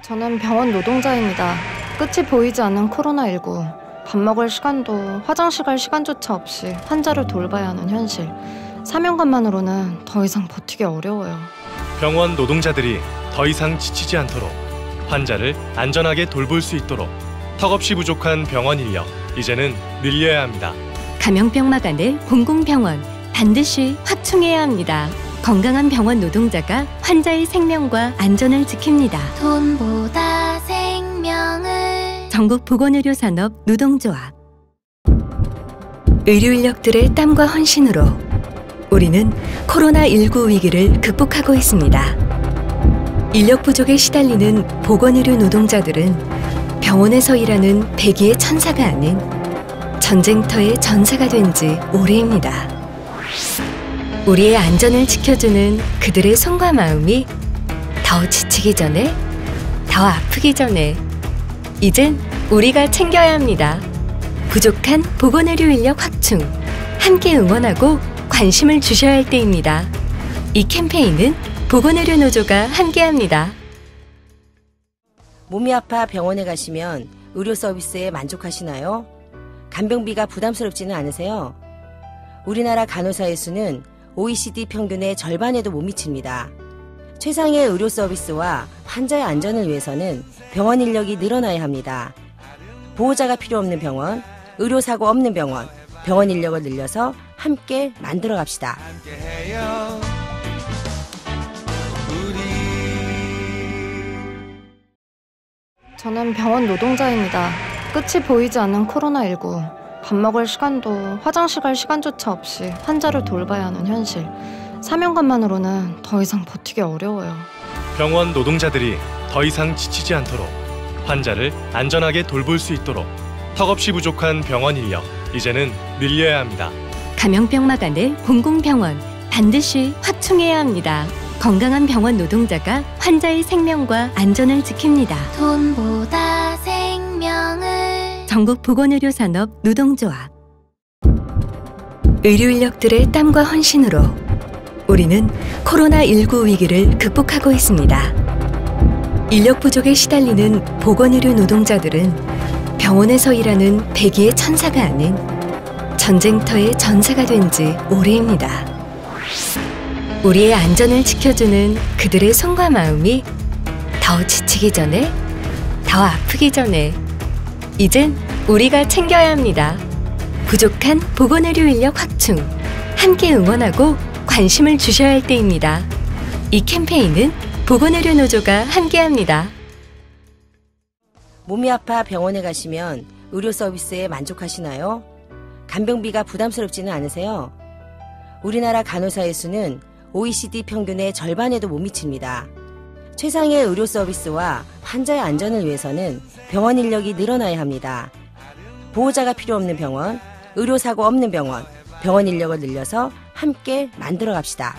저는 병원 노동자입니다. 끝이 보이지 않는 코로나19. 밥 먹을 시간도 화장실 갈 시간조차 없이 환자를 돌봐야 하는 현실. 사명감만으로는 더 이상 버티기 어려워요. 병원 노동자들이 더 이상 지치지 않도록 환자를 안전하게 돌볼 수 있도록 턱없이 부족한 병원 인력, 이제는 늘려야 합니다. 감염병 막아낼 공공병원 반드시 확충해야 합니다. 건강한 병원 노동자가 환자의 생명과 안전을 지킵니다. 돈보다 생명을. 전국보건의료산업 노동조합. 의료인력들의 땀과 헌신으로 우리는 코로나19 위기를 극복하고 있습니다. 인력 부족에 시달리는 보건의료 노동자들은 병원에서 일하는 백의의 천사가 아닌 전쟁터의 전사가 된 지 오래입니다. 우리의 안전을 지켜주는 그들의 손과 마음이 더 지치기 전에, 더 아프기 전에 이젠 우리가 챙겨야 합니다. 부족한 보건의료 인력 확충, 함께 응원하고 관심을 주셔야 할 때입니다. 이 캠페인은 보건의료 노조가 함께합니다. 몸이 아파 병원에 가시면 의료 서비스에 만족하시나요? 간병비가 부담스럽지는 않으세요? 우리나라 간호사의 수는 OECD 평균의 절반에도 못 미칩니다. 최상의 의료 서비스와 환자의 안전을 위해서는 병원 인력이 늘어나야 합니다. 보호자가 필요 없는 병원, 의료사고 없는 병원, 병원 인력을 늘려서 함께 만들어 갑시다. 저는 병원 노동자입니다. 끝이 보이지 않는 코로나19. 밥 먹을 시간도 화장실 갈 시간조차 없이 환자를 돌봐야 하는 현실. 사명감만으로는 더 이상 버티기 어려워요. 병원 노동자들이 더 이상 지치지 않도록 환자를 안전하게 돌볼 수 있도록 턱없이 부족한 병원 인력, 이제는 늘려야 합니다. 감염병 막아낼 공공병원 반드시 확충해야 합니다. 건강한 병원 노동자가 환자의 생명과 안전을 지킵니다. 돈보다 생명을. 전국보건의료산업 노동조합. 의료인력들의 땀과 헌신으로 우리는 코로나19 위기를 극복하고 있습니다. 인력 부족에 시달리는 보건의료 노동자들은 병원에서 일하는 백의의 천사가 아닌 전쟁터의 전사가 된 지 오래입니다. 우리의 안전을 지켜주는 그들의 손과 마음이 더 지치기 전에, 더 아프기 전에 이젠 우리가 챙겨야 합니다. 부족한 보건의료 인력 확충, 함께 응원하고 관심을 주셔야 할 때입니다. 이 캠페인은 보건의료 노조가 함께합니다. 몸이 아파 병원에 가시면 의료 서비스에 만족하시나요? 간병비가 부담스럽지는 않으세요? 우리나라 간호사의 수는 OECD 평균의 절반에도 못 미칩니다. 최상의 의료 서비스와 환자의 안전을 위해서는 병원 인력이 늘어나야 합니다. 보호자가 필요 없는 병원, 의료사고 없는 병원, 병원 인력을 늘려서 함께 만들어 갑시다.